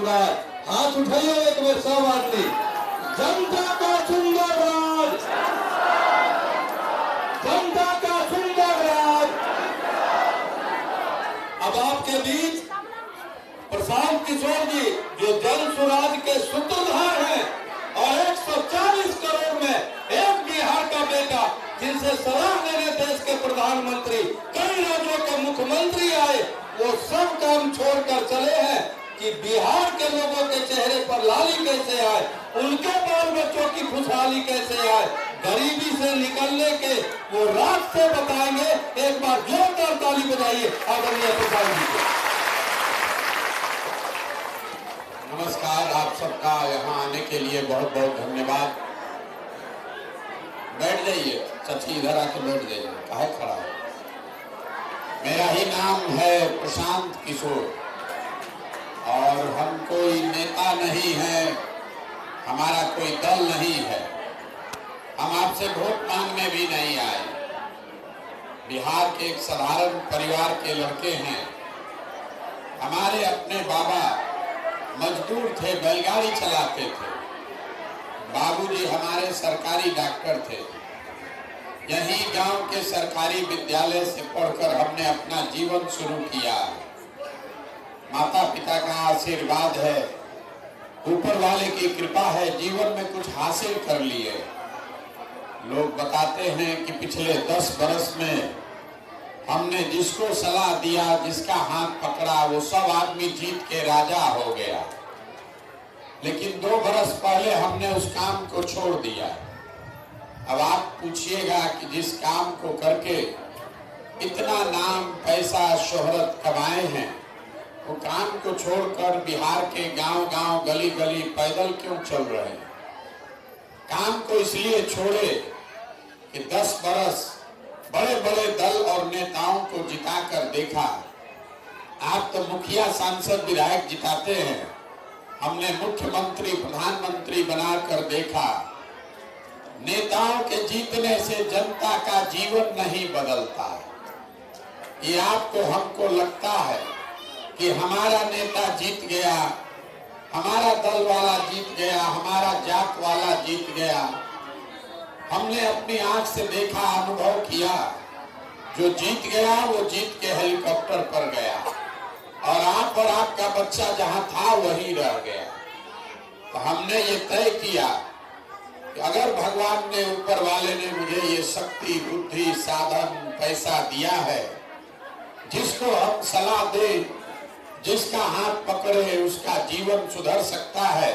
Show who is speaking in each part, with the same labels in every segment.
Speaker 1: सुंदर। हाथ उठाइए एक बार सब आदमी। जनता का सुंदर राज, जनता का सुंदर राज। अब आपके बीच प्रशांत किशोर जी, जो जन स्वराज के सूत्रधार हैं और 140 करोड़ में एक बिहार का बेटा, जिनसे सलाह लेने देश के प्रधानमंत्री, कई राज्यों के मुख्यमंत्री आए, वो सब काम छोड़कर चले हैं कि बिहार के लोगों के चेहरे पर लाली कैसे आए, उनके बाल बच्चों की खुशहाली कैसे आए, गरीबी से निकलने के वो रास्ते बताएंगे। एक बार जोरदार ताली बजाइए आदरणीय प्रधान जी को।
Speaker 2: नमस्कार, आप सबका यहाँ आने के लिए बहुत बहुत धन्यवाद। बैठ जाइए, सच्ची इधर आके बैठ जाइए, काहे खड़ा है। मेरा ही नाम है प्रशांत किशोर और हम कोई नेता नहीं है, हमारा कोई दल नहीं है, हम आपसे वोट मांगने भी नहीं आए। बिहार के एक साधारण परिवार के लड़के हैं। हमारे अपने बाबा मजदूर थे, बैलगाड़ी चलाते थे। बाबूजी हमारे सरकारी डॉक्टर थे। यही गांव के सरकारी विद्यालय से पढ़कर हमने अपना जीवन शुरू किया। माता पिता का आशीर्वाद है, ऊपर वाले की कृपा है, जीवन में कुछ हासिल कर लिए। लोग बताते हैं कि पिछले 10 बरस में हमने जिसको सलाह दिया, जिसका हाथ पकड़ा, वो सब आदमी जीत के राजा हो गया। लेकिन 2 बरस पहले हमने उस काम को छोड़ दिया। अब आप पूछिएगा कि जिस काम को करके इतना नाम, पैसा, शोहरत कमाए हैं, वो काम को छोड़कर बिहार के गांव-गांव, गली-गली पैदल क्यों चल रहे हैं? काम को इसलिए छोड़े कि 10 बरस बड़े-बड़े दल और नेताओं को जिताकर देखा। आप तो मुखिया, सांसद, विधायक जिताते हैं, हमने मुख्यमंत्री, प्रधानमंत्री बनाकर देखा। नेताओं के जीतने से जनता का जीवन नहीं बदलता। ये आपको, हमको लगता है कि हमारा नेता जीत गया, हमारा दल वाला जीत गया, हमारा जात वाला जीत गया। हमने अपनी आंख से देखा, अनुभव किया। जो जीत गया वो जीत के हेलीकॉप्टर पर गया और आप और आपका बच्चा जहां था वहीं रह गया। तो हमने ये तय किया कि अगर भगवान ने, ऊपर वाले ने मुझे ये शक्ति, बुद्धि, साधन, पैसा दिया है, जिसको हम सलाह दें, जिसका हाथ पकड़े, उसका जीवन सुधर सकता है।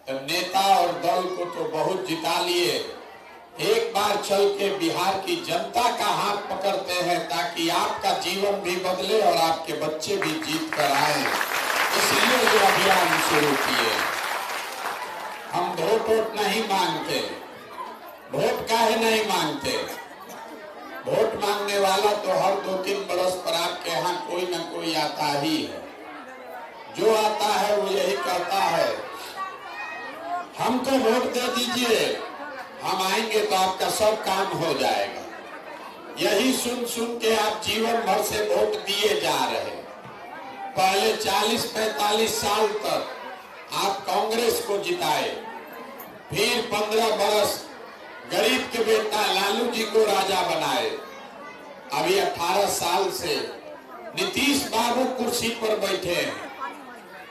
Speaker 2: तो नेता और दल को तो बहुत जिता लिए, एक बार चल के बिहार की जनता का हाथ पकड़ते हैं ताकि आपका जीवन भी बदले और आपके बच्चे भी जीत कर आए। इसलिए ये अभियान शुरू किए। हम वोट नहीं मांगते। वोट काहे नहीं मांगते? वोट मांगने वाला तो हर 2-3 बरस पर आपके यहाँ कोई न कोई आता ही है। जो आता है वो यही कहता है, हमको वोट दे दीजिए, हम आएंगे तो आपका सब काम हो जाएगा। यही सुन सुन के आप जीवन भर से वोट दिए जा रहे। पहले 40-45 साल तक आप कांग्रेस को जिताए, फिर 15 बरस गरीब के बेटा लालू जी को राजा बनाए। अभी 18 साल से नीतीश बाबू कुर्सी पर बैठे हैं।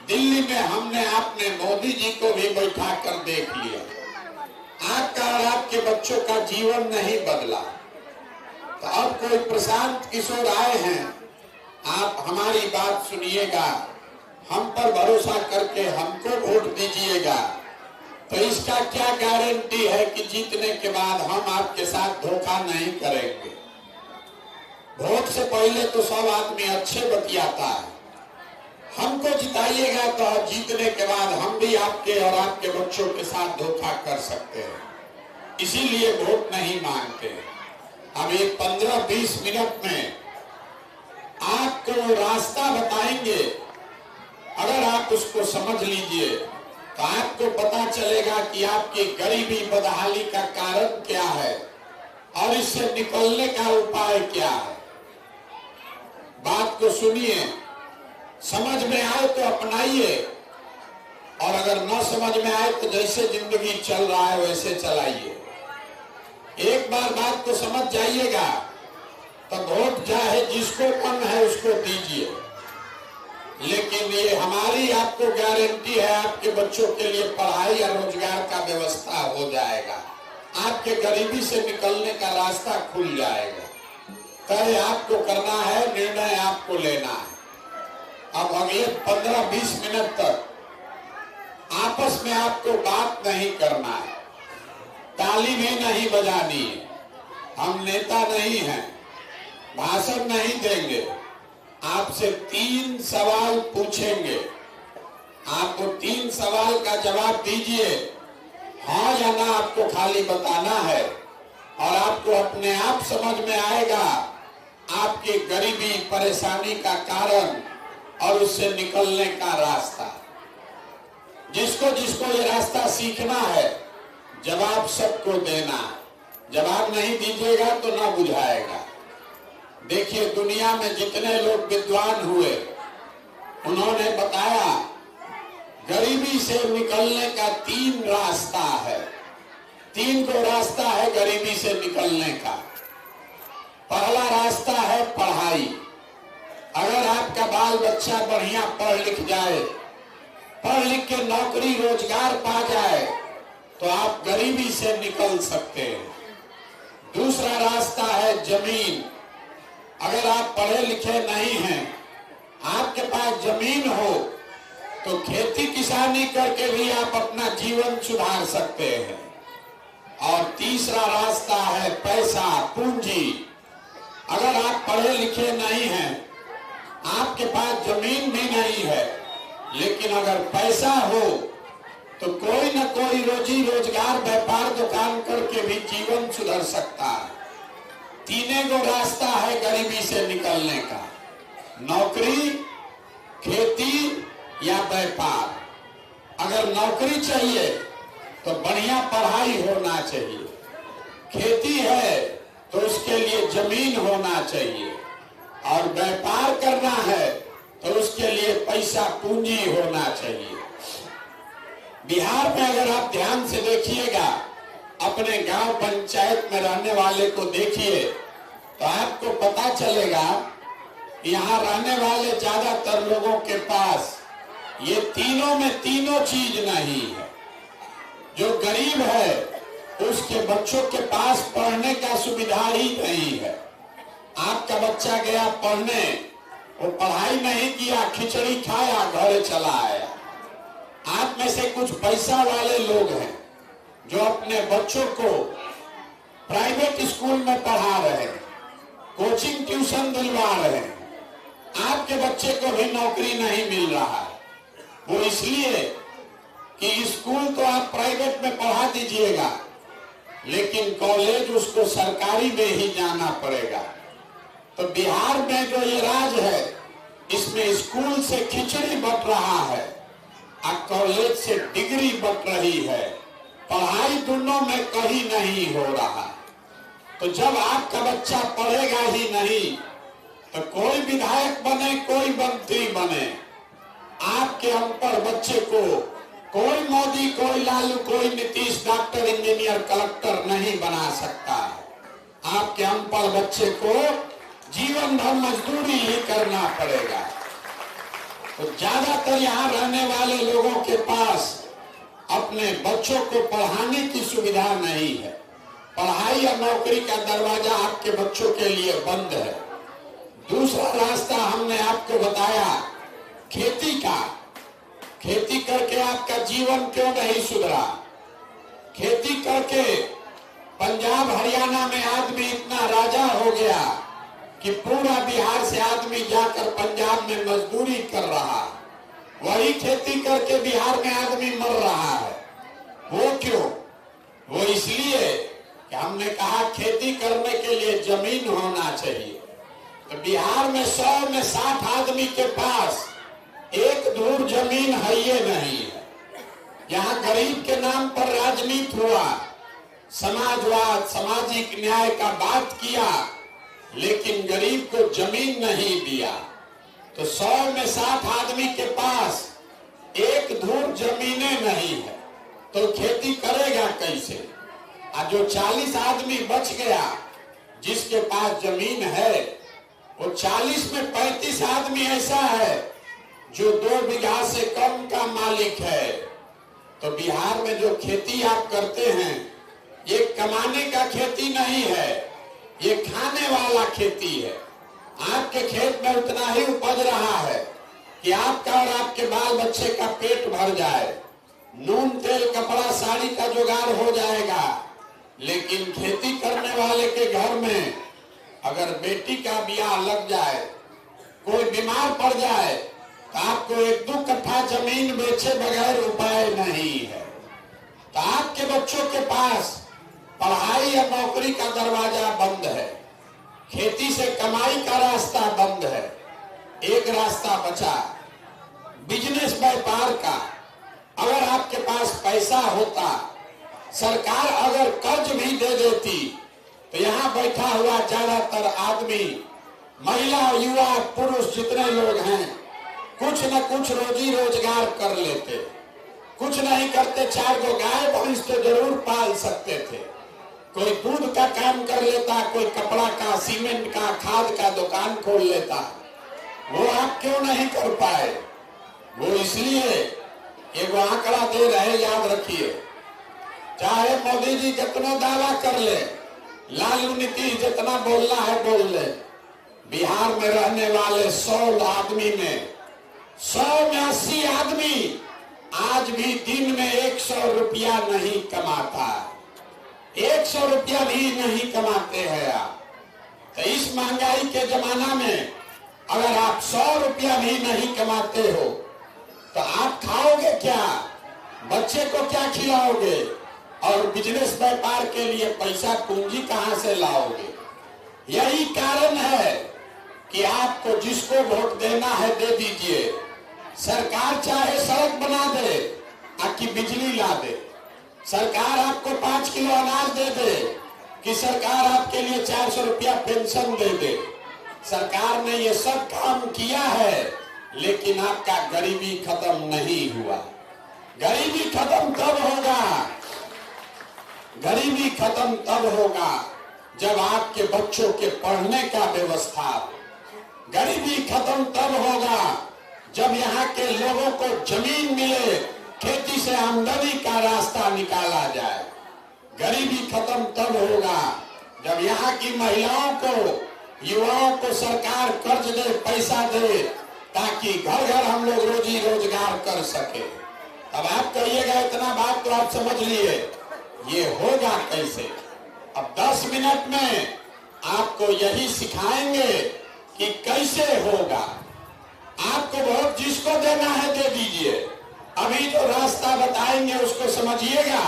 Speaker 2: दिल्ली में हमने आपने मोदी जी को भी बैठा कर देख लिया। आपका और आपके बच्चों का जीवन नहीं बदला। तो अब कोई प्रशांत किशोर आए हैं, आप हमारी बात सुनिएगा, हम पर भरोसा करके हमको वोट दीजिएगा। तो इसका क्या गारंटी है कि जीतने के बाद हम आपके साथ धोखा नहीं करेंगे? वोट से पहले तो सब आदमी अच्छे बतियाता है। हमको जिताइएगा तो जीतने के बाद हम भी आपके और आपके बच्चों के साथ धोखा कर सकते हैं। इसीलिए वोट नहीं मांगते। अब ये 15-20 मिनट में आपको रास्ता बताएंगे। अगर आप उसको समझ लीजिए तो आपको पता चलेगा कि आपकी गरीबी, बदहाली का कारण क्या है और इससे निकलने का उपाय क्या है। बात को सुनिए, समझ में आए तो अपनाइए, अगर न समझ में आए तो जैसे जिंदगी चल रहा है वैसे चलाइए। एक बार बात को समझ जाइएगा तो वोट चाहे जिसको मन है उसको दीजिए, लेकिन ये हमारी आपको गारंटी है आपके बच्चों के लिए पढ़ाई या रोजगार का व्यवस्था हो जाएगा, आपके गरीबी से निकलने का रास्ता खुल जाएगा। तय आपको करना है, निर्णय आपको लेना है। अब अगले 15-20 मिनट तक आपस में आपको बात नहीं करना है, ताली भी नहीं बजानी है। हम नेता नहीं हैं, भाषण नहीं देंगे, आपसे 3 सवाल पूछेंगे। आपको 3 सवाल का जवाब दीजिए, हाँ या ना आपको खाली बताना है, और आपको अपने आप समझ में आएगा आपकी गरीबी परेशानी का कारण और उससे निकलने का रास्ता। जिसको जिसको ये रास्ता सीखना है, जवाब सबको देना। जवाब नहीं दीजिएगा तो ना बुझाएगा। देखिए, दुनिया में जितने लोग विद्वान हुए उन्होंने बताया गरीबी से निकलने का 3 रास्ता है। 3 को रास्ता है गरीबी से निकलने का। पहला रास्ता है पढ़ाई। अगर आपका बाल बच्चा बढ़िया पढ़ लिख जाए, पढ़ लिख के नौकरी रोजगार पा जाए, तो आप गरीबी से निकल सकते हैं। दूसरा रास्ता है जमीन। अगर आप पढ़े लिखे नहीं हैं, आपके पास जमीन हो, तो खेती किसानी करके भी आप अपना जीवन सुधार सकते हैं। और तीसरा रास्ता है पैसा, पूंजी। अगर आप पढ़े लिखे नहीं हैं, आपके पास जमीन भी नहीं है, लेकिन अगर पैसा हो तो कोई न कोई रोजी रोजगार, व्यापार, दुकान करके भी जीवन सुधर सकता है। 3 को रास्ता है गरीबी से निकलने का, नौकरी, खेती या व्यापार। अगर नौकरी चाहिए तो बढ़िया पढ़ाई होना चाहिए, खेती है तो उसके लिए जमीन होना चाहिए, और व्यापार करना है तो उसके लिए पैसा, पूंजी होना चाहिए। बिहार में अगर आप ध्यान से देखिएगा, अपने गांव पंचायत में रहने वाले को देखिए, तो आपको पता चलेगा यहाँ रहने वाले ज्यादातर लोगों के पास ये तीनों में तीनों चीज नहीं है। जो गरीब है उसके बच्चों के पास पढ़ने का सुविधा ही नहीं है। आपका बच्चा गया पढ़ने, वो पढ़ाई नहीं किया, खिचड़ी खाया, घर चला आया। आप में से कुछ पैसा वाले लोग हैं जो अपने बच्चों को प्राइवेट स्कूल में पढ़ा रहे हैं, कोचिंग ट्यूशन दिलवा रहे हैं। आपके बच्चे को भी नौकरी नहीं मिल रहा है। वो इसलिए कि स्कूल तो आप प्राइवेट में पढ़ा दीजिएगा, लेकिन कॉलेज उसको सरकारी में ही जाना पड़ेगा। तो बिहार में जो ये राज है, इसमें स्कूल से खिचड़ी बट रहा है और कॉलेज से डिग्री बट रही है। पढ़ाई दोनों में कहीं नहीं हो रहा। तो जब आपका बच्चा पढ़ेगा ही नहीं, तो कोई विधायक बने, कोई मंत्री बने, आपके अनपढ़ बच्चे को कोई मोदी, कोई लालू, कोई नीतीश डॉक्टर, इंजीनियर, कलेक्टर नहीं बना सकता। आपके अनपढ़ बच्चे को जीवन भर मजदूरी ही करना पड़ेगा। तो ज्यादातर यहाँ रहने वाले लोगों के पास अपने बच्चों को पढ़ाने की सुविधा नहीं है। पढ़ाई या नौकरी का दरवाजा आपके बच्चों के लिए बंद है। दूसरा रास्ता हमने आपको बताया खेती का। खेती करके आपका जीवन क्यों नहीं सुधरा? खेती करके पंजाब हरियाणा में आदमी इतना राजा हो गया कि पूरा बिहार से आदमी जाकर पंजाब में मजदूरी कर रहा। वही खेती करके बिहार में आदमी मर रहा है। वो क्यों? वो इसलिए कि हमने कहा खेती करने के लिए जमीन होना चाहिए। तो बिहार में 100 में 60 आदमी के पास एक धूर जमीन है ये नहीं है। यहाँ गरीब के नाम पर राजनीति हुआ, समाजवाद, सामाजिक न्याय का बात किया, लेकिन गरीब को जमीन नहीं दिया। तो 100 में 60 आदमी के पास एक धूर और जमीनें नहीं है तो खेती करेगा कैसे? और जो 40 आदमी बच गया जिसके पास जमीन है, वो 40 में 35 आदमी ऐसा है जो 2 बीघा से कम का मालिक है। तो बिहार में जो खेती आप करते हैं ये कमाने का खेती नहीं है, ये खाने वाला खेती है। आपके खेत में उतना ही उपज रहा है कि आपका और आपके बाल बच्चे का पेट भर जाए, नून तेल कपड़ा साड़ी का जुगाड़ हो जाएगा। लेकिन खेती करने वाले के घर में अगर बेटी का ब्याह लग जाए, कोई बीमार पड़ जाए तो आपको 1-2 कट्ठा जमीन बेचे बगैर उपाय नहीं है। तो आपके बच्चों के पास पढ़ाई या नौकरी का दरवाजा बंद है, खेती से कमाई का रास्ता बंद है। एक रास्ता बचा बिजनेस व्यापार का। अगर आपके पास पैसा होता, सरकार अगर कर्ज भी दे देती तो यहाँ बैठा हुआ ज्यादातर आदमी, महिला, युवा, पुरुष जितने लोग हैं कुछ न कुछ रोजी रोजगार कर लेते। कुछ नहीं करते 4 गो गाय भैंस तो जरूर पाल सकते थे। कोई दूध का काम कर लेता, कोई कपड़ा का, सीमेंट का, खाद का दुकान खोल लेता। वो आप क्यों नहीं कर पाए? वो इसलिए एक आंकड़ा दे रहे, याद रखिए। चाहे मोदी जी कितना दावा कर ले, लालू नीतीश जितना बोलना है बोल ले, बिहार में रहने वाले 100 आदमी में 100 में 80 आदमी आज भी दिन में 100 रुपया नहीं कमाता। 100 रुपया भी नहीं कमाते हैं आप। तो इस महंगाई के जमाना में अगर आप 100 रुपया भी नहीं कमाते हो तो आप खाओगे क्या? बच्चे को क्या खिलाओगे? और बिजनेस व्यापार के लिए पैसा पूंजी कहां से लाओगे? यही कारण है कि आपको जिसको वोट देना है दे दीजिए। सरकार चाहे सड़क बना दे कि बिजली ला दे, सरकार आपको 5 किलो अनाज दे दे कि सरकार आपके लिए 400 रुपया पेंशन दे दे। सरकार ने ये सब काम किया है, लेकिन आपका गरीबी खत्म नहीं हुआ। गरीबी खत्म तब होगा, गरीबी खत्म तब होगा जब आपके बच्चों के पढ़ने का व्यवस्था हो। गरीबी खत्म तब होगा जब यहाँ के लोगों को जमीन मिले, खेती से आमदनी का रास्ता निकाला जाए। गरीबी खत्म तब होगा जब यहाँ की महिलाओं को, युवाओं को सरकार कर्ज दे, पैसा दे, ताकि घर घर हम लोग रोजी रोजगार कर सके। अब आप कहिएगा इतना बात तो आप समझ लिए, ये होगा कैसे? अब 10 मिनट में आपको यही सिखाएंगे कि कैसे होगा। आपको वोट जिसको देना है दे दीजिए। अभी जो रास्ता बताएंगे उसको समझिएगा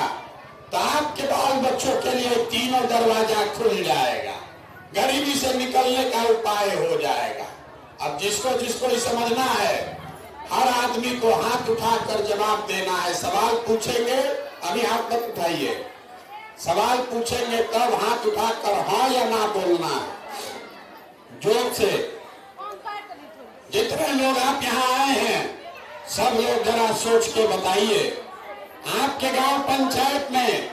Speaker 2: तो आपके बाल बच्चों के लिए तीनों दरवाजा खुल जाएगा, गरीबी से निकलने का उपाय हो जाएगा। अब जिसको जिसको ही समझना है, हर आदमी को हाथ उठाकर जवाब देना है। सवाल पूछेंगे, अभी हाथ मत उठाइए, सवाल पूछेंगे तब हाथ उठाकर हाँ या ना बोलना है, जोर से। जितने लोग आप यहाँ आए हैं सब लोग जरा सोच के बताइए, आपके गांव पंचायत में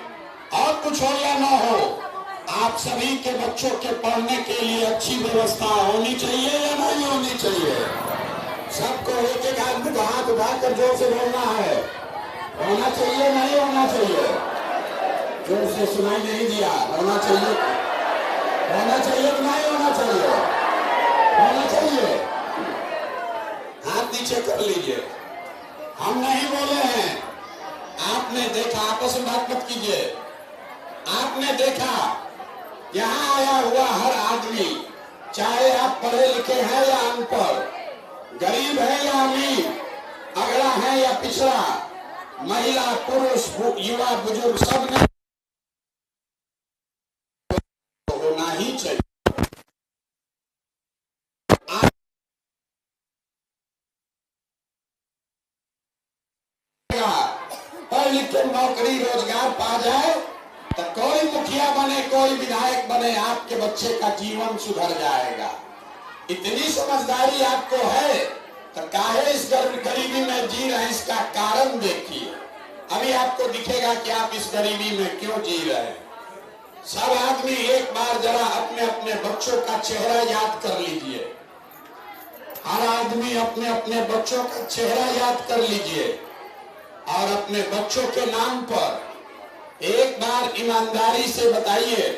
Speaker 2: और कुछ हो या ना हो, आप सभी के बच्चों के पढ़ने के लिए अच्छी व्यवस्था होनी चाहिए या नहीं होनी चाहिए? सबको एक एक आदमी को हाथ उठाकर जोर से बोलना है, होना चाहिए नहीं होना चाहिए? जोर से सुनाई नहीं दिया, होना चाहिए, होना चाहिए कि नहीं होना चाहिए? होना चाहिए। हाथ नीचे कर लीजिए। हम नहीं बोले हैं, आपने देखा, आपस में बात मत कीजिए। आपने देखा यहाँ आया हुआ हर आदमी, चाहे आप पढ़े लिखे हैं या अनपढ़, गरीब है या अमीर, अगड़ा है या पिछड़ा, महिला पुरुष युवा बुजुर्ग, सब ने होना ही चाहिए। पढ़ लिख के नौकरी रोजगार पा जाए तो कोई मुखिया बने, कोई विधायक बने, आपके बच्चे का जीवन सुधर जाएगा। इतनी समझदारी आपको है तो काहे इस गरीबी में जी रहे, इसका कारण देख आपको दिखेगा कि आप इस गरीबी में क्यों जी रहे हैं। सब आदमी एक बार जरा अपने अपने बच्चों का चेहरा याद कर लीजिए। हर आदमी अपने अपने बच्चों का चेहरा याद कर लीजिए और अपने बच्चों के नाम पर एक बार ईमानदारी से बताइए,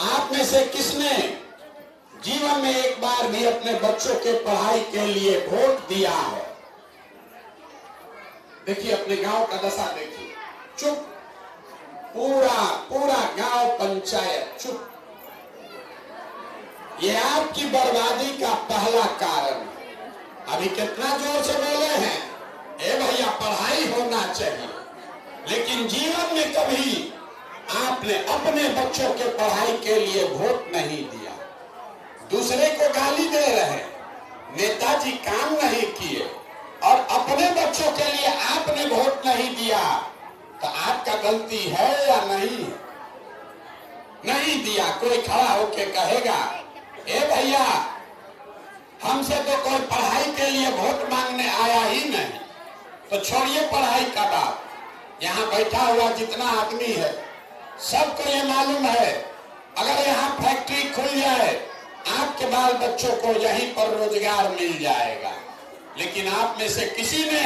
Speaker 2: आप में से किसने जीवन में एक बार भी अपने बच्चों के पढ़ाई के लिए वोट दिया है? देखिए अपने गांव का दशा देखिए, चुप, पूरा पूरा गांव पंचायत चुप। ये आपकी बर्बादी का पहला कारण है। अभी कितना जोर से बोले हैं, ए भैया पढ़ाई होना चाहिए, लेकिन जीवन में कभी आपने अपने बच्चों के पढ़ाई के लिए वोट नहीं दिया। दूसरे को गाली दे रहे, नेताजी काम नहीं किए और अपने बच्चों के लिए आपने वोट नहीं दिया, तो आपका गलती है या नहीं? नहीं दिया। कोई खड़ा होके कहेगा, ए भैया हमसे तो कोई पढ़ाई के लिए वोट मांगने आया ही नहीं, तो छोड़िए पढ़ाई का बात। यहाँ बैठा हुआ जितना आदमी है सबको ये मालूम है, अगर यहाँ फैक्ट्री खुल जाए आपके बाल बच्चों को यहीं पर रोजगार मिल जाएगा। लेकिन आप में से किसी ने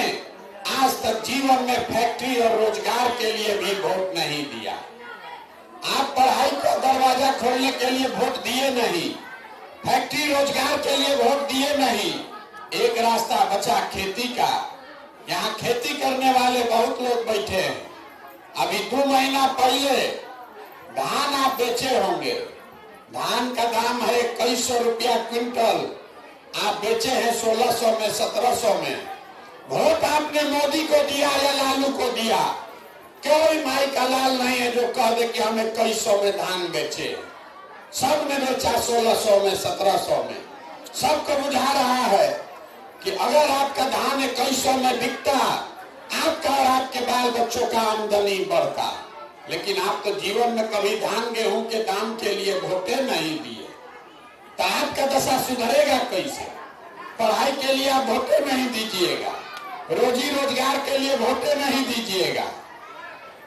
Speaker 2: आज तक जीवन में फैक्ट्री और रोजगार के लिए भी वोट नहीं दिया। आप पढ़ाई का दरवाजा खोलने के लिए वोट दिए नहीं, फैक्ट्री रोजगार के लिए वोट दिए नहीं। एक रास्ता बचा खेती का। यहाँ खेती करने वाले बहुत लोग बैठे हैं। अभी 2 महीना पहले धान आप बेचे होंगे, धान का दाम है 2100 रुपया क्विंटल, आप बेचे हैं 1600 में, 1700 में। वोट आपने मोदी को दिया या लालू को दिया? कोई माई का लाल नहीं है जो कह दे कि हमें 2100 में धान बेचे। सब ने बेचा 1600 में, 1700 में। सबको बुझा रहा है कि अगर आपका धान 2100 में बिकता, आपका और आपके बाल बच्चों का आमदनी बढ़ता। लेकिन आप तो जीवन में कभी धान गेहूं के दाम के लिए वोटे नहीं दिए, तो आपका दशा सुधरेगा कैसे? पढ़ाई के लिए आप वोटे नहीं दीजिएगा, रोजी रोजगार के लिए वोटे नहीं दीजिएगा,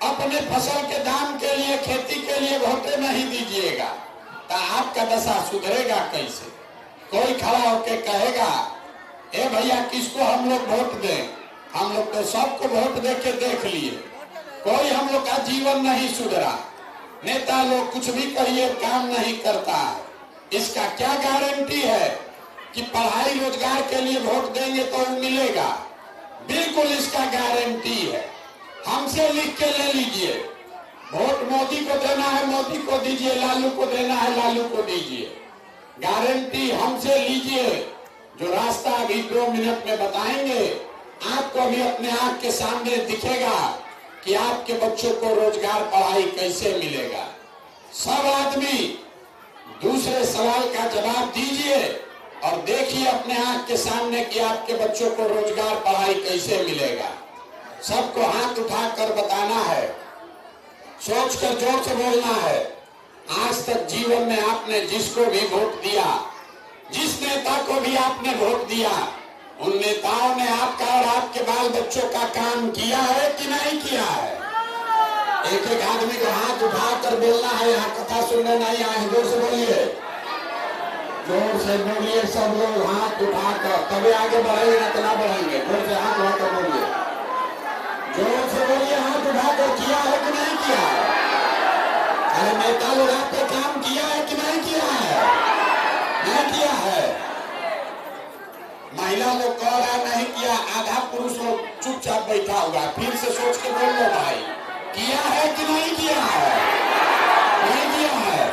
Speaker 2: अपने फसल के दाम के लिए, खेती के लिए वोटे नहीं दीजिएगा, तो आपका दशा सुधरेगा कैसे? कोई खड़ा होके कहेगा, ए भैया किसको हम लोग वोट दें? हम लोग तो सबको वोट दे के देख लिए, कोई हम लोग का जीवन नहीं सुधरा। नेता लोग कुछ भी करिए काम नहीं करता। इसका क्या गारंटी है कि पढ़ाई रोजगार के लिए वोट देंगे तो मिलेगा? बिल्कुल इसका गारंटी है। हमसे लिख के ले लीजिए, वोट मोदी को देना है मोदी को दीजिए, लालू को देना है लालू को दीजिए। गारंटी हमसे लीजिए। जो रास्ता अभी 2 मिनट में बताएंगे, आपको अभी अपने आंख के सामने दिखेगा कि आपके बच्चों को रोजगार पढ़ाई कैसे मिलेगा। सब आदमी दूसरे सवाल का जवाब दीजिए और देखिए अपने आंख के सामने कि आपके बच्चों को रोजगार पढ़ाई कैसे मिलेगा। सबको हाथ उठाकर बताना है, सोचकर जोर से बोलना है। आज तक जीवन में आपने जिसको भी वोट दिया, जिस नेता को भी आपने वोट दिया, उन नेताओं ने आपका और आपके बाल बच्चों का काम किया है कि नहीं किया है? एक एक आदमी को हाथ उठाकर बोलना है। यहाँ कथा सुनने नहीं आए, जोर से बोलिए, जोर से बोलिए। सब लोग हाथ उठाकर, तभी आगे बढ़ेंगे ना तो ना बढ़ेंगे। जोर से हाथ उठाकर बोलिए, जोर से बोलिए। हाथ उठाकर किया है कि नहीं किया है? अरे नेता लोग आप पे काम किया है कि नहीं किया है? नहीं किया है। महिला लोग कह रहा नहीं किया, आधा पुरुष लोग चुपचाप बैठा हुआ। फिर से सोच के बोल लो भाई, किया है कि नहीं किया है? नहीं किया है।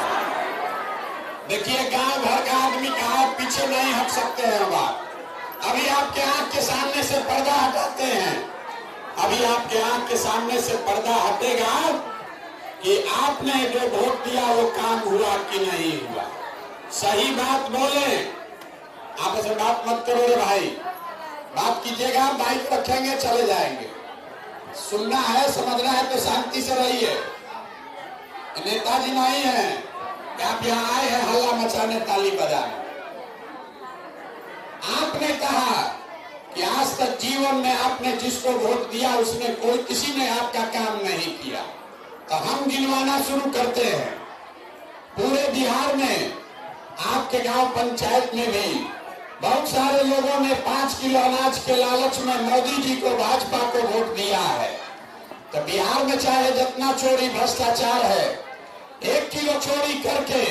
Speaker 2: देखिए गांव भर का आदमी कहा पीछे नहीं हट सकते हैं हम आप। अभी आपके आंख के सामने से पर्दा हटाते हैं। अभी आपके आंख के सामने से पर्दा हटेगा कि आपने जो वोट दिया वो काम हुआ कि नहीं हुआ। सही बात बोले, आपस में बात मत करो रे भाई। बात कीजिएगा, माइक रखेंगे चले जाएंगे। सुनना है, समझना है तो शांति से रहिए। नेताजी नहीं है कि आप यहाँ आए हैं हल्ला मचाने, ताली बजाने। आपने कहा कि आज तक जीवन में आपने जिसको वोट दिया उसने किसी ने आपका काम नहीं किया। तो हम गिनवाना शुरू करते हैं। पूरे बिहार में आपके गांव पंचायत में भी बहुत सारे लोगों ने 5 किलो अनाज के लालच में मोदी जी को, भाजपा को वोट दिया है। तो बिहार में चाहे जितना चोरी भ्रष्टाचार है, 1 किलो चोरी करके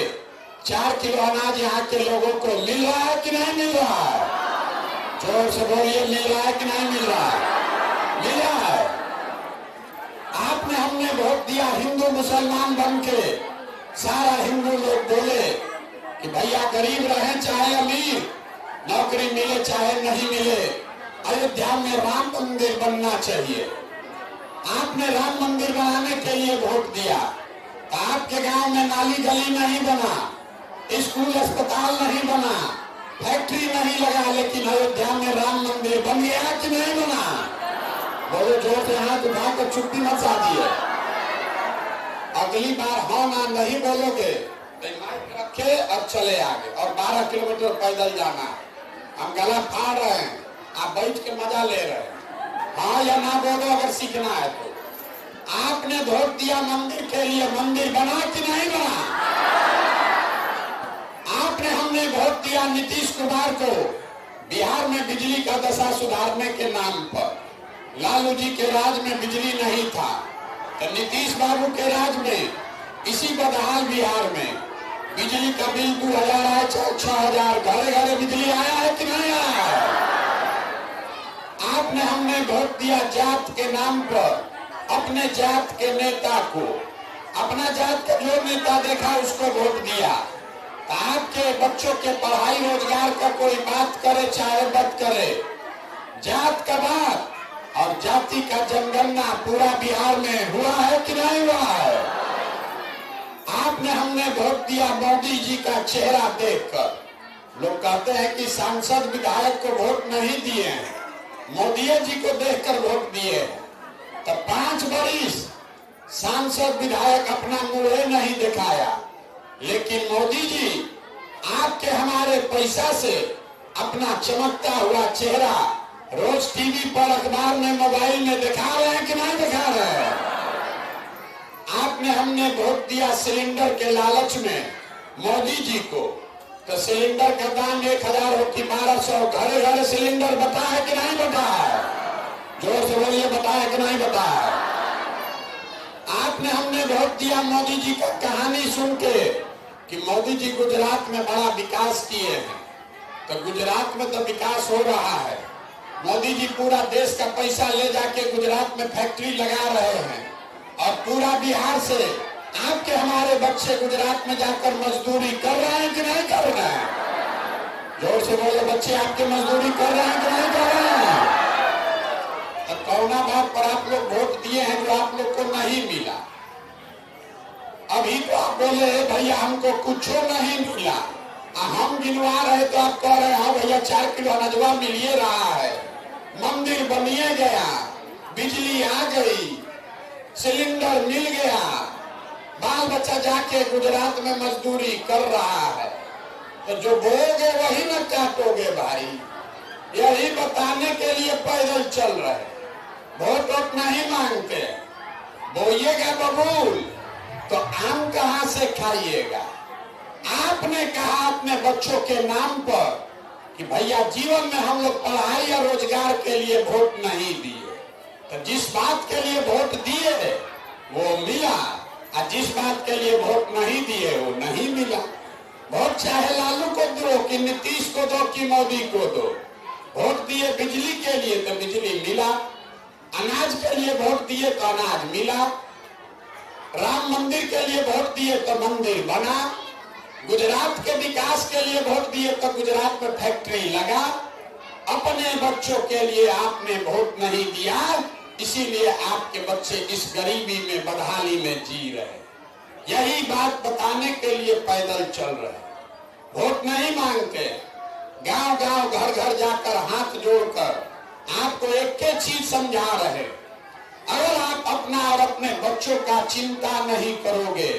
Speaker 2: 4 किलो अनाज यहाँ के लोगों को मिल रहा है कि नहीं मिल रहा है? जोर से बोलिए, मिल रहा है कि नहीं मिल रहा है? मिल रहा है। आपने हमने वोट दिया हिंदू मुसलमान बन के। सारा हिंदू लोग बोले कि भैया गरीब रहे चाहे अमीर, नौकरी मिले चाहे नहीं मिले, अयोध्या में राम मंदिर बनना चाहिए। आपने राम मंदिर बनाने के लिए वोट दिया। तो आपके गांव में नाली गली नहीं बना, स्कूल अस्पताल नहीं बना, फैक्ट्री नहीं लगा, लेकिन अयोध्या में राम मंदिर बन गया कि नहीं बना? बोलो जोर से, हाथ उठाकर चुप्पी मचा दिए। अगली बार हाँ ना नहीं बोलोगे तो माइक रखे और चले आगे, और 12 किलोमीटर पैदल जाना है। हम गला फाड़ रहे हैं, आप बैठ के मजा ले रहे हैं। हाँ या ना बोलो अगर सीखना है तो। आपने वोट दिया मंदिर के लिए, मंदिर बना कि नहीं बना? आपने हमने वोट दिया नीतीश कुमार को बिहार में बिजली का दशा सुधारने के नाम पर। लालू जी के राज में बिजली नहीं था, तो नीतीश बाबू के राज में इसी बदहाल बिहार में बिजली का बिल 2000 आया, 6000, घरे घरे बिजली आया है कि नहीं आया है? आपने हमने वोट दिया जात के नाम पर अपने जात के नेता को, अपना जात का जो नेता देखा उसको वोट दिया। आपके बच्चों के पढ़ाई रोजगार का कोई बात करे चाहे मत करे, जात का बात और जाति का जनगणना पूरा बिहार में हुआ है कि नहीं हुआ है? आपने हमने वोट दिया मोदी जी का चेहरा देखकर। लोग कहते हैं कि सांसद विधायक को वोट नहीं दिए हैं, मोदी जी को देखकर वोट दिए हैं। तो 5 बरिस सांसद विधायक अपना मुंह नहीं दिखाया, लेकिन मोदी जी आपके हमारे पैसा से अपना चमकता हुआ चेहरा रोज टीवी पर, अखबार में, मोबाइल में दिखा रहे हैं कि नहीं दिखा रहे हैं? आपने हमने वोट दिया सिलेंडर के लालच में मोदी जी को। तो सिलेंडर का दाम 1000 हो कि 1200, घरे घरे सिलेंडर बता है कि नहीं बता है? जोर से बोलिए, बता है कि नहीं बता है? आपने हमने वोट दिया मोदी जी का कहानी सुन के कि मोदी जी गुजरात में बड़ा विकास किए हैं। तो गुजरात में तो विकास हो रहा है, मोदी जी पूरा देश का पैसा ले जाके गुजरात में फैक्ट्री लगा रहे हैं, और पूरा बिहार से आपके हमारे बच्चे गुजरात में जाकर मजदूरी कर रहे हैं कि नहीं कर रहे हैं? जोर से बोले, बच्चे आपके मजदूरी कर रहे हैं कि नहीं कर रहे हैं? तो कौना बात पर आप लोग वोट दिए हैं जो आप लोग को नहीं मिला? अभी तो आप बोले भैया हमको कुछ नहीं मिला, हम गिनवा रहे तो आप कह रहे हाँ भैया 4 किलो अनाजवा मिलिए रहा है, मंदिर बनिए गया, बिजली आ गई, सिलेंडर मिल गया, बाल बच्चा जाके गुजरात में मजदूरी कर रहा है। तो जो बोगे वही न काटोगे भाई। यही बताने के लिए पैदल चल रहे, वोट नहीं मांगते। बोइएगा बबूल तो आम कहां से खाइएगा? आपने कहा अपने बच्चों के नाम पर कि भैया जीवन में हम लोग पढ़ाई या रोजगार के लिए वोट नहीं दिए। तो जिस बात के लिए वोट दिए वो मिला, और जिस बात के लिए वोट नहीं दिए वो नहीं मिला। वोट चाहे लालू को दो कि नीतीश को दो कि मोदी को दो, वोट दिए बिजली के लिए तो बिजली मिला, अनाज के लिए वोट दिए तो अनाज मिला, राम मंदिर के लिए वोट दिए तो मंदिर बना, गुजरात के विकास के लिए वोट दिए तो गुजरात में फैक्ट्री लगा। अपने बच्चों के लिए आपने वोट नहीं दिया, इसीलिए आपके बच्चे इस गरीबी में, बदहाली में जी रहे। यही बात बताने के लिए पैदल चल रहे, वोट नहीं मांगते, गांव गांव घर घर जाकर हाथ जोड़कर आपको एक ही चीज समझा रहे, अगर आप अपना और अपने बच्चों का चिंता नहीं करोगे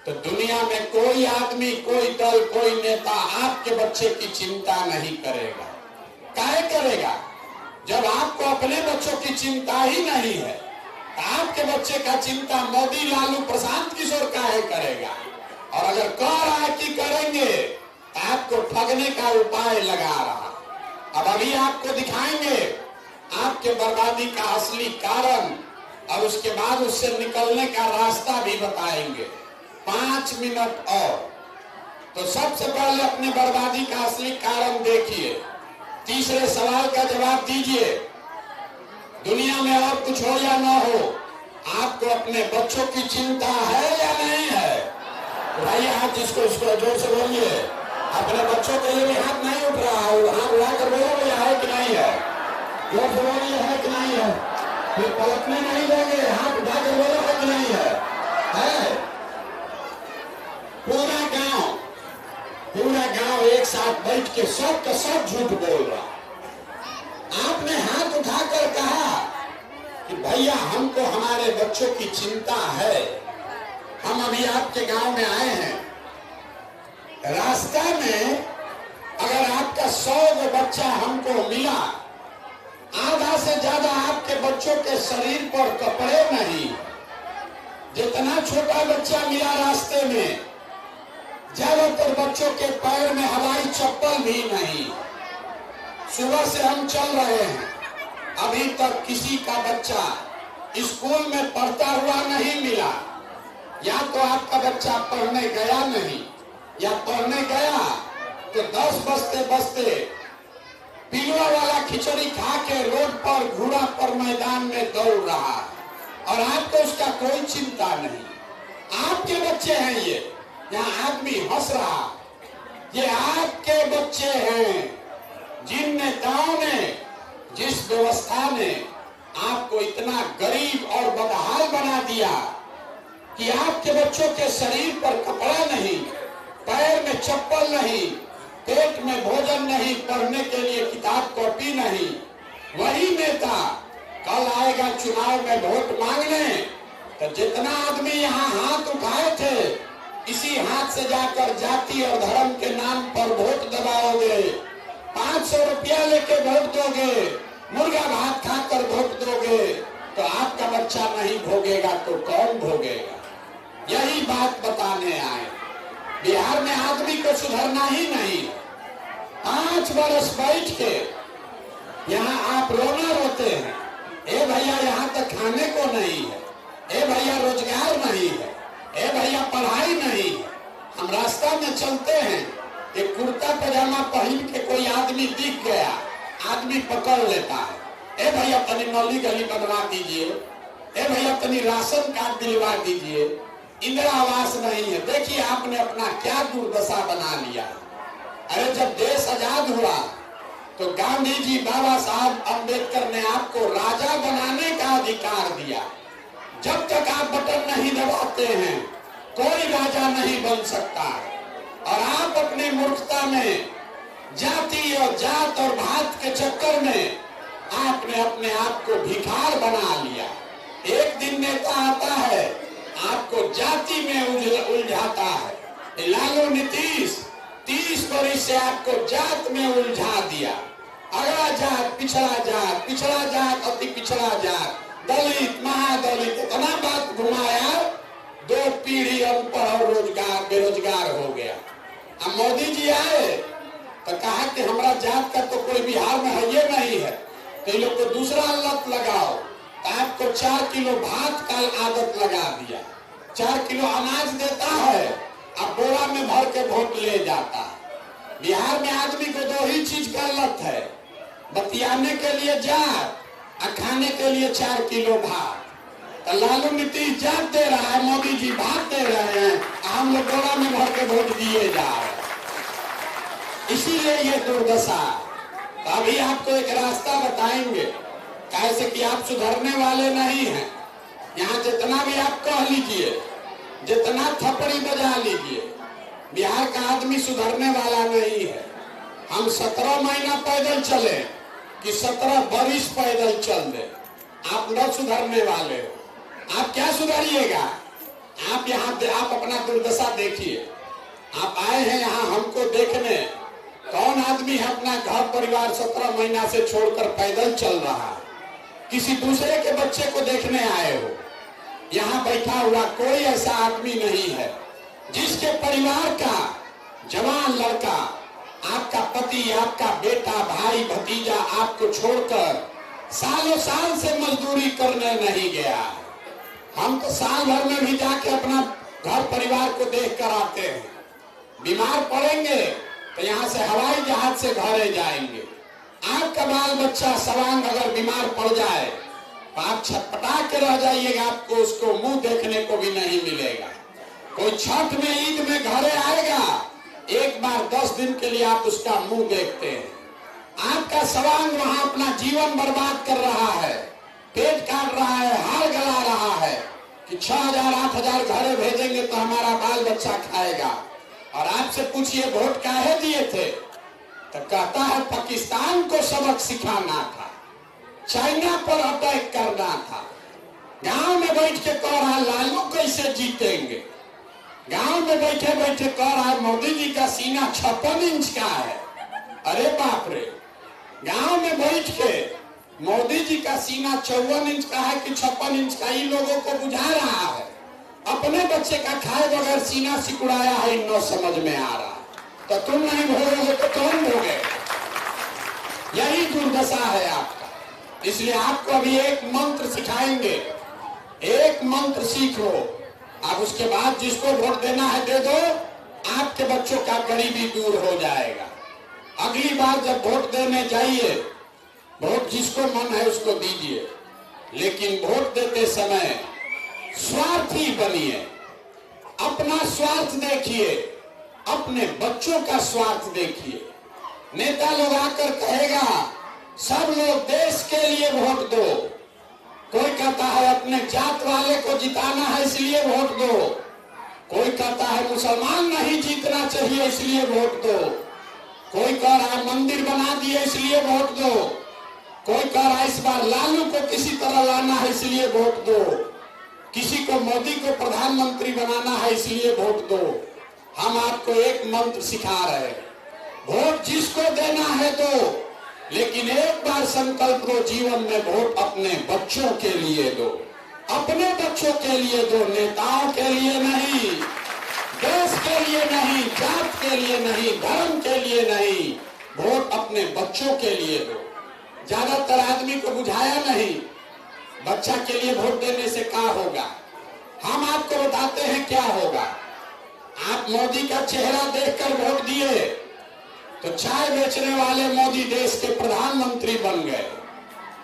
Speaker 2: तो दुनिया में कोई आदमी, कोई दल, कोई नेता आपके बच्चे की चिंता नहीं करेगा। काहे करेगा? जब आपको अपने बच्चों की चिंता ही नहीं है, आपके बच्चे का चिंता मोदी, लालू, प्रशांत किशोर काहे करेगा? और अगर कह रहा है कि करेंगे तो आपको ठगने का उपाय लगा रहा। अब अभी आपको दिखाएंगे आपके बर्बादी का असली कारण, और उसके बाद उससे निकलने का रास्ता भी बताएंगे। 5 मिनट और। तो सबसे पहले अपनी बर्बादी का असली कारण देखिए। तीसरे सवाल का जवाब दीजिए। दुनिया में और कुछ हो या ना हो, आपको अपने बच्चों की चिंता है या नहीं है? भाई हाथ जिसको इसको जोर से बोलिए। अपने बच्चों के लिए भी हाथ नहीं उठ रहा है, हाथ उठाकर बोलो है कि नहीं है? जोर से बोलिए, है कि नहीं है? फिर पलटने नहीं देंगे, हाथ उठाकर बोलो है कि नहीं है? पूरा गांव एक साथ बैठ के सब का सब झूठ बोल रहा। आपने हाथ उठाकर कहा कि भैया हमको हमारे बच्चों की चिंता है, हम अभी आपके गांव में आए हैं। रास्ता में अगर आपका 100 बच्चा हमको मिला, आधा से ज्यादा आपके बच्चों के शरीर पर कपड़े नहीं। जितना छोटा बच्चा मिला रास्ते में, ज्यादातर बच्चों के पैर में हवाई चप्पल भी नहीं। सुबह से हम चल रहे हैं, अभी तक किसी का बच्चा स्कूल में पढ़ता हुआ नहीं मिला। या तो आपका बच्चा पढ़ने गया नहीं, या पढ़ने गया तो 10 बजते बजते पिलुआ वाला खिचड़ी खा के रोड पर घोड़ा पर मैदान में दौड़ रहा है, और आपको उसका कोई चिंता नहीं। आपके बच्चे हैं ये, यहाँ आदमी हंस रहा, ये आपके बच्चे हैं। जिन नेताओं ने, जिस व्यवस्था ने आपको इतना गरीब और बदहाल बना दिया कि आपके बच्चों के शरीर पर कपड़ा नहीं, पैर में चप्पल नहीं, पेट में भोजन नहीं, पढ़ने के लिए किताब कॉपी नहीं, वही नेता कल आएगा चुनाव में वोट मांगने, तो जितना आदमी यहाँ हाथ उठाए थे, इसी हाथ से जाकर जाति और धर्म के नाम पर वोट दबाओगे, 500 रुपया लेके वोट दोगे, मुर्गा भात खाकर वोट दोगे, तो आपका बच्चा नहीं भोगेगा तो कौन भोगेगा? यही बात बताने आए। बिहार में आदमी को सुधरना ही नहीं। 5 बरस बैठ के यहाँ आप रोना रोते हैं, ए भैया यहाँ तक खाने को नहीं है, ए भैया रोजगार नहीं है, ए भैया पढ़ाई नहीं है। हम रास्ता में चलते हैं, एक कुर्ता पजामा पहन के कोई आदमी दिख गया, आदमी पकड़ लेता है, ए भैया तनी नली गली बनवा दीजिए, ए भैया तनी राशन कार्ड दिलवा दीजिए, इंदिरा आवास नहीं है। देखिए आपने अपना क्या दुर्दशा बना लिया। अरे जब देश आजाद हुआ तो गांधी जी, बाबा साहब अम्बेडकर ने आपको राजा बनाने का अधिकार दिया। जब तक आप बटन नहीं दबाते हैं, कोई राजा नहीं बन सकता है। और आप अपनी मूर्खता में, जाति और जात और भात के चक्कर में आपने अपने आप को भिखार बना लिया। एक दिन नेता आता है, आपको जाति में उलझाता है। लालू नीतीश 30 वर्ष से आपको जात में उलझा दिया। अगला जात, पिछड़ा जात, अति पिछड़ा जात, दलित, महादलित, इतना बात घुमाया, 2 पीढ़ी अनपढ़ और बेरोजगार हो गया। अब मोदी जी आए तो कहा कि हमारा जात का तो कोई बिहार में है ये नहीं है, तो इन लोग को दूसरा लत लगाओ। तो आपको 4 किलो भात का आदत लगा दिया, 4 किलो अनाज देता है, अब बोरा में भर के वोट ले जाता है। बिहार में आदमी को 2 ही चीज का लत है, बतियाने के लिए जात और खाने के लिए 4 किलो भात। तो लालू नीतीश जात दे रहा है, मोदी जी भात दे रहे हैं, हम लोग बोरा में भर के वोट दिए जा रहे हैं। इसीलिए ये दुर्दशा। तो अभी आपको एक रास्ता बताएंगे, कैसे कि आप सुधरने वाले नहीं हैं। यहाँ जितना भी आप कह लीजिए, जितना थप्पड़ी बजा लीजिए, बिहार का आदमी सुधरने वाला नहीं है। हम 17 महीना पैदल चले कि 17 बरिस पैदल चल दे, आप न सुधरने वाले हो। आप क्या सुधरिएगा? आप यहाँ आप अपना दुर्दशा देखिए। आप आए हैं यहाँ हमको देखने, कौन आदमी है अपना घर परिवार 17 महीना से छोड़कर पैदल चल रहा है, किसी दूसरे के बच्चे को देखने आए हो? यहाँ बैठा हुआ कोई ऐसा आदमी नहीं है जिसके परिवार का जवान लड़का, आपका पति, आपका बेटा, भाई, भतीजा आपको छोड़कर सालों साल से मजदूरी करने नहीं गया। हम तो साल भर में भी जाके अपना घर परिवार को देख कर आते हैं। बीमार पड़ेंगे तो यहाँ से हवाई जहाज से घरे जाएंगे। आपका बाल बच्चा सवांग अगर बीमार पड़ जाए तो आप छटपटा के रह जाइएगा, आपको उसको मुंह देखने को भी नहीं मिलेगा। कोई छठ में, ईद में घरे आएगा, एक बार 10 दिन के लिए आप उसका मुंह देखते हैं। आपका सवांग वहां अपना जीवन बर्बाद कर रहा है, पेट काट रहा है, हार गला रहा है कि 6000 8000 घरे भेजेंगे तो हमारा बाल बच्चा खाएगा। और आपसे पूछिए वोट काहे दिए थे, तो कहता है पाकिस्तान को सबक सिखाना था, चाइना पर अटैक करना था। गांव में बैठ के कह रहा लालू कैसे जीतेंगे, गांव में बैठे बैठे कह रहा है मोदी जी का सीना 56 इंच का है। अरे बाप रे, गांव में बैठ के मोदी जी का सीना 54 इंच का है कि 56 इंच का, इन लोगों को बुझा रहा है। अपने बच्चे का खाए बगैर सीना सिकुड़ाया है, इन नो समझ में आ रहा है। तो तुम नहीं भोगोगे तो कौन भोगे? यही दुर्दशा है आपका। इसलिए आपको अभी एक मंत्र सिखाएंगे, एक मंत्र सीखो, अब उसके बाद जिसको वोट देना है दे दो, आपके बच्चों का गरीबी दूर हो जाएगा। अगली बार जब वोट देने जाइए, वोट जिसको मन है उसको दीजिए, लेकिन वोट देते समय स्वार्थी बनिए। अपना स्वार्थ देखिए, अपने बच्चों का स्वार्थ देखिए। नेता लोग आकर कहेगा सब लोग देश के लिए वोट दो, कोई कहता है अपने जात वाले को जिताना है इसलिए वोट दो, कोई कहता है मुसलमान नहीं जीतना चाहिए इसलिए वोट दो, कोई कह रहा है मंदिर बना दिए इसलिए वोट दो, कोई कह रहा है इस बार लालू को किसी तरह लाना है इसलिए वोट दो, किसी को मोदी को प्रधानमंत्री बनाना है इसलिए वोट दो। हम आपको एक मंत्र सिखा रहे हैं, वोट जिसको देना है दो, लेकिन एक बार संकल्प लो जीवन में वोट अपने बच्चों के लिए दो, अपने बच्चों के लिए दो, नेताओं के लिए नहीं, देश के लिए नहीं, जात के लिए नहीं, धर्म के लिए नहीं, वोट अपने बच्चों के लिए दो। ज्यादातर आदमी को बुझाया नहीं बच्चा के लिए वोट देने से क्या होगा। हम आपको बताते हैं क्या होगा। आप मोदी का चेहरा देखकर वोट दिए तो चाय बेचने वाले मोदी देश के प्रधानमंत्री बन गए।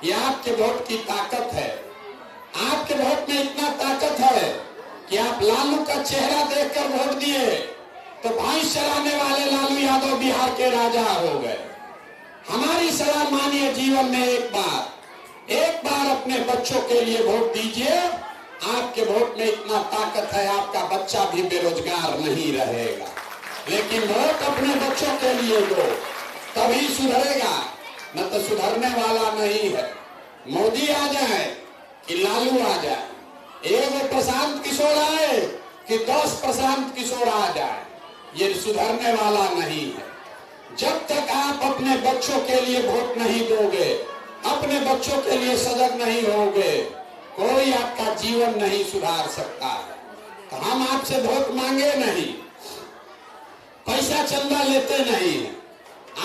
Speaker 2: ये आपके वोट की ताकत है। आपके वोट में इतना ताकत है कि आप लालू का चेहरा देखकर वोट दिए तो भैंस चराने वाले लालू यादव बिहार के राजा हो गए। हमारी सलाह मानिए, जीवन में एक बार अपने बच्चों के लिए वोट दीजिए। आपके वोट में इतना ताकत है, आपका बच्चा भी बेरोजगार नहीं रहेगा। लेकिन वोट अपने बच्चों के लिए दो, तभी सुधरेगा, न तो सुधरने वाला नहीं है। मोदी आ जाए कि लालू आ जाए, एक प्रशांत किशोर आए कि 10 प्रशांत किशोर आ जाए, ये सुधरने वाला नहीं है। जब तक आप अपने बच्चों के लिए वोट नहीं दोगे, अपने बच्चों के लिए सजग नहीं होगे, कोई आपका जीवन नहीं सुधार सकता है। तो हम आपसे वोट मांगे नहीं, पैसा चंदा लेते नहीं है।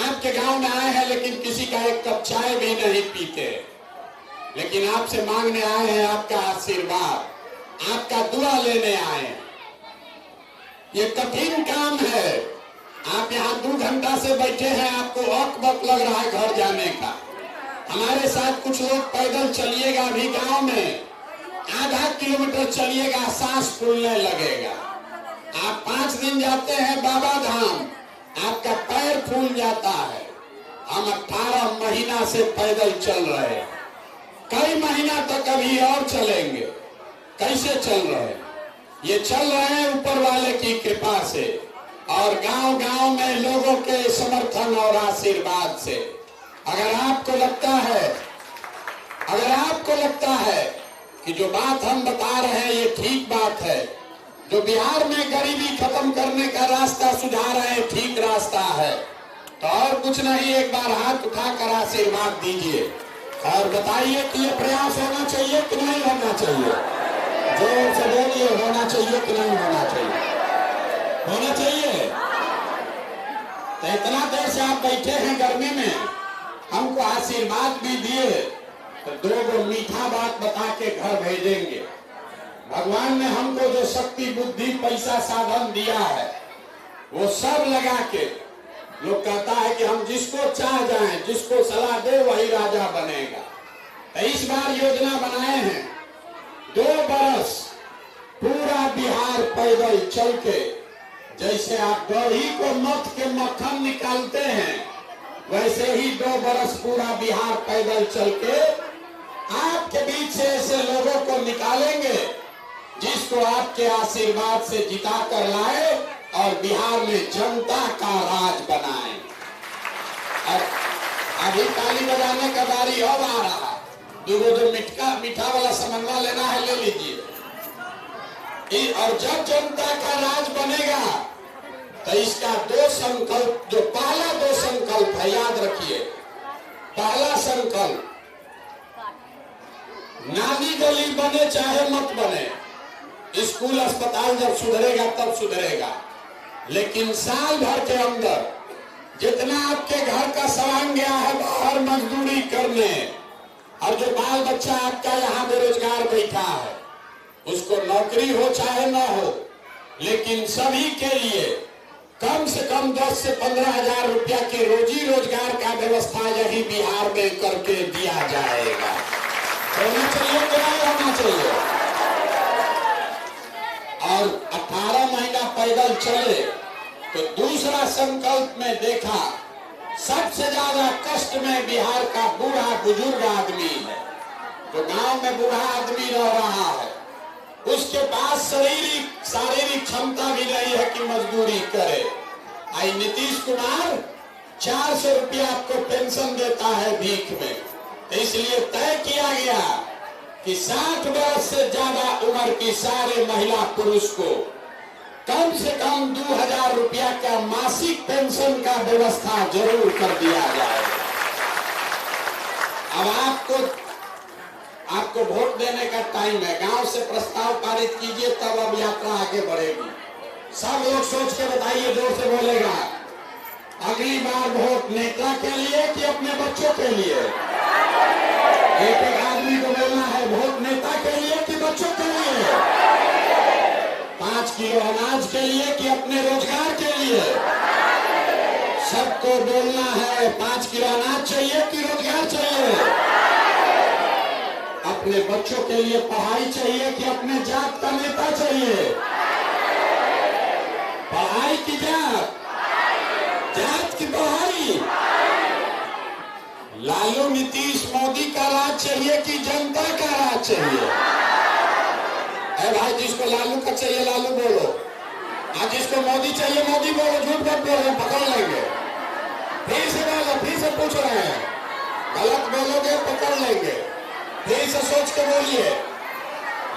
Speaker 2: आपके गांव में आए हैं लेकिन किसी का एक कप चाय भी नहीं पीते, लेकिन आपसे मांगने आए हैं आपका आशीर्वाद, आपका दुआ लेने आए हैं। ये कठिन काम है। आप यहाँ 2 घंटा से बैठे हैं, आपको वक्त लग रहा है घर जाने का। हमारे साथ कुछ लोग पैदल चलिएगा, अभी गांव में आधा किलोमीटर चलिएगा, सांस फूलने लगेगा। आप 5 दिन जाते हैं बाबा धाम, आपका पैर फूल जाता है। हम 18 महीना से पैदल चल रहे हैं, कई महीना तक अभी और चलेंगे। कैसे चल रहे हैं? ये चल रहे हैं ऊपर वाले की कृपा से और गांव-गांव में लोगों के समर्थन और आशीर्वाद से। अगर आपको लगता है कि जो बात हम बता रहे हैं ये ठीक बात है, जो बिहार में गरीबी खत्म करने का रास्ता सुझा रहे हैं ठीक रास्ता है, तो और कुछ नहीं, एक बार हाथ उठाकर आशीर्वाद दीजिए और बताइए कि ये प्रयास होना चाहिए कि नहीं होना चाहिए। जोर से बोलिए, होना चाहिए कि नहीं होना चाहिए? होना चाहिए। तो इतना देर से आप बैठे हैं गर्मी में, हमको आशीर्वाद भी दिए, तो दो मीठा बात बता के घर भेजेंगे। भगवान ने हमको जो शक्ति, बुद्धि, पैसा, साधन दिया है, वो सब लगा के लोग कहता है कि हम जिसको चाह जाएं, जिसको सलाह दे वही राजा बनेगा। तो इस बार योजना बनाए हैं 2 बरस पूरा बिहार पैदल चल के, जैसे आप दही को मथ के मक्खन निकालते हैं, वैसे ही 2 बरस पूरा बिहार पैदल चल के आपके बीच से ऐसे लोगों को निकालेंगे जिसको आपके आशीर्वाद से जिता कर लाए और बिहार में जनता का राज बनाए। और अभी ताली बजाने का बारी अब आ रहा। जो मीठा वाला समन्वय लेना है ले लीजिए। और जब जनता का राज बनेगा तो इसका 2 संकल्प, जो पहला 2 संकल्प है, याद रखिए। पहला संकल्प, नाली गली बने चाहे मत बने, स्कूल अस्पताल जब सुधरेगा तब सुधरेगा, लेकिन साल भर के अंदर जितना आपके घर का सामान गया है बाहर मजदूरी करने, और जो बाल बच्चा आपका यहाँ बेरोजगार बैठा है, उसको नौकरी हो चाहे न हो, लेकिन सभी के लिए कम से कम 10 से 15 हजार रुपया की रोजी रोजगार का व्यवस्था यही बिहार में करके दिया जाएगा। होना चाहिए कि नहीं होना चाहिए? और 18 महीना पैदल चले तो दूसरा संकल्प में देखा सबसे ज्यादा कष्ट में बिहार का बूढ़ा बुजुर्ग आदमी है। जो गांव में बूढ़ा आदमी रह रहा है, उसके पास शारीरिक क्षमता भी नहीं है कि मजदूरी करे। आई नीतीश कुमार 400 रुपया आपको पेंशन देता है भीख में। तो इसलिए तय किया गया कि 60 वर्ष से ज्यादा उम्र की सारे महिला पुरुष को कम से कम 2000 रुपया का मासिक पेंशन का व्यवस्था जरूर कर दिया जाए। अब आपको वोट देने का टाइम है। गांव से प्रस्ताव पारित कीजिए, तब अब यात्रा आगे बढ़ेगी। सब लोग सोच के बताइए, जोर से बोलेगा, अगली बार वोट नेता के लिए कि अपने बच्चों के लिए? एक आदमी को बोलना है, वोट नेता के लिए कि बच्चों के लिए? 5 किलो अनाज के लिए कि अपने रोजगार के लिए? सबको बोलना है 5 किलो अनाज चाहिए कि रोजगार चाहिए? अपने बच्चों के लिए पढ़ाई चाहिए कि अपने जात का नेता चाहिए? पढ़ाई की जात? जात की पढ़ाई? लालू नीतीश मोदी का राज चाहिए कि जनता का राज चाहिए? है भाई, जिसको लालू का चाहिए लालू बोलो, आज जिसको मोदी चाहिए मोदी बोलो। झूठ मत बोलो, पकड़ लेंगे। फिर से बोलो, फिर से पूछ रहे हैं, गलत बोलोगे पकड़ लेंगे। फिर से सोच के बोलिए,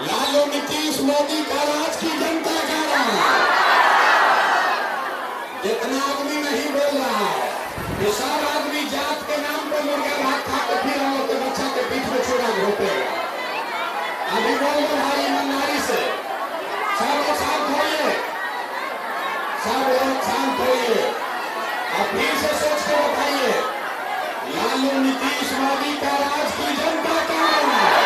Speaker 2: लालू नीतीश मोदी का राज की जनता का राज? जितना आदमी नहीं बोल रहा है, ये सब आदमी जात के नाम पर मुर्गा भात खा के फिर हम लोग के बच्चा के पीठ में छुरा घोपेगा। अभी बोल दो भाई ईमानदारी से, सब लोग शांत होइए, सब लोग शांत होइए। अब फिर से सोच के बताइए, लालू नीतीश मोदी का राज की जनता का राज?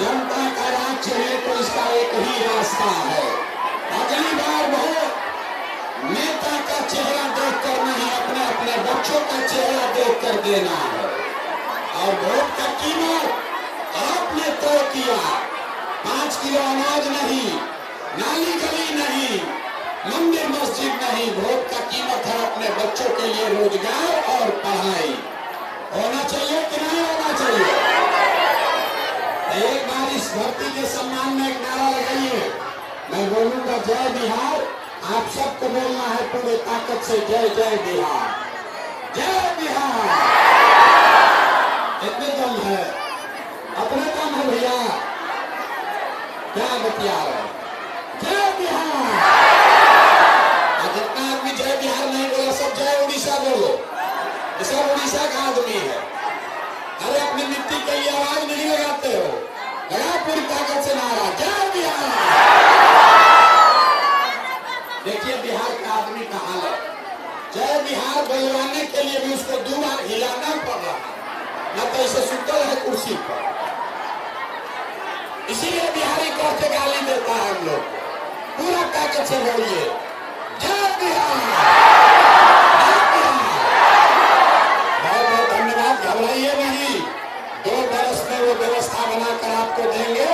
Speaker 2: जनता का राज चाहिए तो इसका एक ही रास्ता है। अगली बार वोट नेता का चेहरा देखकर नहीं, अपने अपने बच्चों का चेहरा देखकर देना है। और वोट का कीमत आपने तय किया। 5 किलो अनाज नहीं, नाली गली नहीं, मंदिर मस्जिद नहीं, वोट का कीमत है अपने बच्चों के लिए रोजगार और पढ़ाई। होना चाहिए कि नहीं होना चाहिए? एक बार इस धरती के सम्मान में एक नारा लगाइए। मैं बोलूंगा जय बिहार, आप सबको बोलना है पूरे ताकत से, जय जय बिहार, जय बिहार। इतने दम है, अपने दम है भैया, क्या बतिया रहे? जय बिहार। जितना आदमी जय बिहार पैसा का आदमी है। अरे अपनी मिट्टी के लिए आवाज नहीं लगाते हो? लगा पूरी ताकत से नारा, जय बिहार। देखिए बिहार का आदमी का हालत, जय बिहार बोलवाने के लिए भी उसको 2 बार हिलाना पड़ रहा, न तो इसे सुतल है कुर्सी पर। इसीलिए बिहारी कह के गाली देता है हम लोग। पूरा ताकत से बोलिए, जय बिहार। बहुत बहुत धन्यवाद। घबराइए नहीं, 2 बरस में वो व्यवस्था बनाकर आपको देंगे।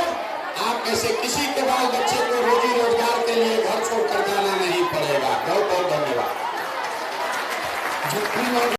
Speaker 2: आप में से किसी के बाल बच्चे को रोजी रोजगार के लिए घर छोड़कर जाना नहीं पड़ेगा। बहुत बहुत धन्यवाद।